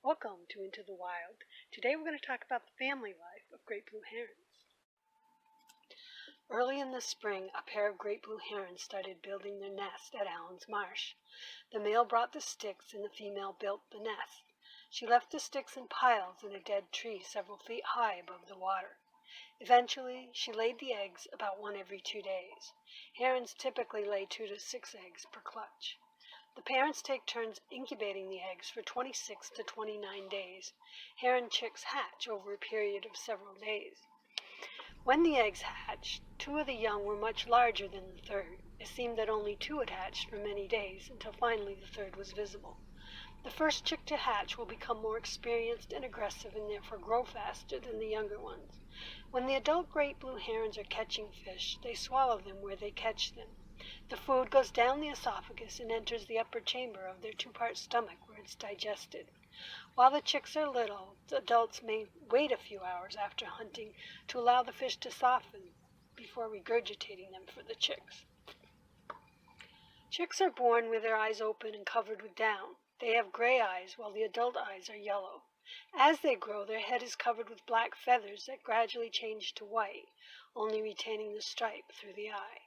Welcome to Into the Wild. Today we're going to talk about the family life of great blue herons. Early in the spring, a pair of great blue herons started building their nest at Allen's Marsh. The male brought the sticks and the female built the nest. She left the sticks in piles in a dead tree several feet high above the water. Eventually, she laid the eggs about one every 2 days. Herons typically lay 2 to 6 eggs per clutch. The parents take turns incubating the eggs for 26 to 29 days. Heron chicks hatch over a period of several days. When the eggs hatched, 2 of the young were much larger than the third. It seemed that only 2 had hatched for many days, until finally the third was visible. The first chick to hatch will become more experienced and aggressive and therefore grow faster than the younger ones. When the adult great blue herons are catching fish, they swallow them where they catch them. The food goes down the esophagus and enters the upper chamber of their 2-part stomach where it's digested. While the chicks are little, the adults may wait a few hours after hunting to allow the fish to soften before regurgitating them for the chicks. Chicks are born with their eyes open and covered with down. They have gray eyes while the adult eyes are yellow. As they grow, their head is covered with black feathers that gradually change to white, only retaining the stripe through the eye.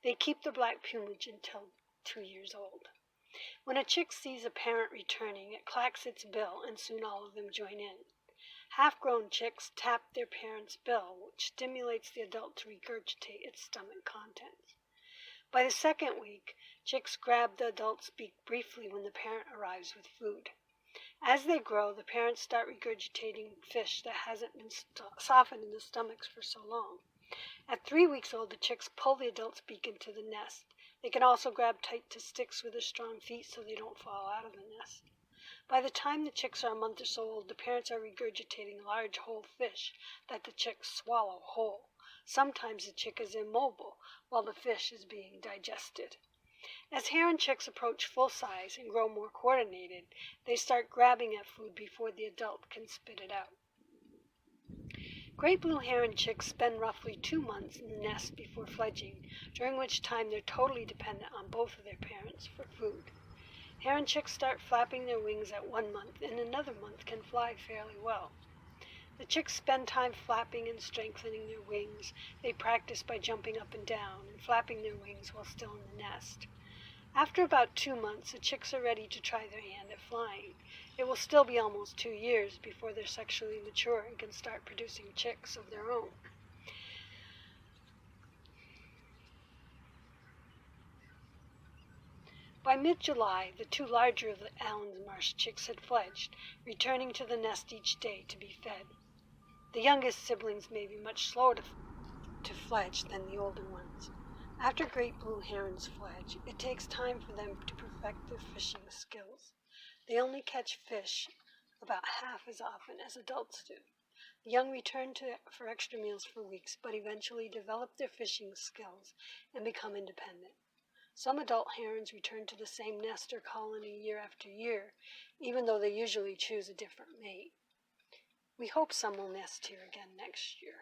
They keep the black plumage until 2 years old. When a chick sees a parent returning, it clacks its bill, and soon all of them join in. Half-grown chicks tap their parent's bill, which stimulates the adult to regurgitate its stomach contents. By the second week, chicks grab the adult's beak briefly when the parent arrives with food. As they grow, the parents start regurgitating fish that hasn't been softened in the stomachs for so long. At 3 weeks old, the chicks pull the adult's beak into the nest. They can also grab tight to sticks with their strong feet so they don't fall out of the nest. By the time the chicks are a month or so old, the parents are regurgitating large whole fish that the chicks swallow whole. Sometimes the chick is immobile while the fish is being digested. As heron chicks approach full size and grow more coordinated, they start grabbing at food before the adult can spit it out. Great blue heron chicks spend roughly 2 months in the nest before fledging, during which time they're totally dependent on both of their parents for food. Heron chicks start flapping their wings at 1 month, and another month can fly fairly well. The chicks spend time flapping and strengthening their wings. They practice by jumping up and down and flapping their wings while still in the nest. After about 2 months, the chicks are ready to try their hand at flying. It will still be almost 2 years before they're sexually mature and can start producing chicks of their own. By mid-July, the 2 larger of the Allen's Marsh chicks had fledged, returning to the nest each day to be fed. The youngest siblings may be much slower to fledge than the older ones. After great blue herons fledge, it takes time for them to perfect their fishing skills. They only catch fish about half as often as adults do. The young return for extra meals for weeks, but eventually develop their fishing skills and become independent. Some adult herons return to the same nest or colony year after year, even though they usually choose a different mate. We hope some will nest here again next year.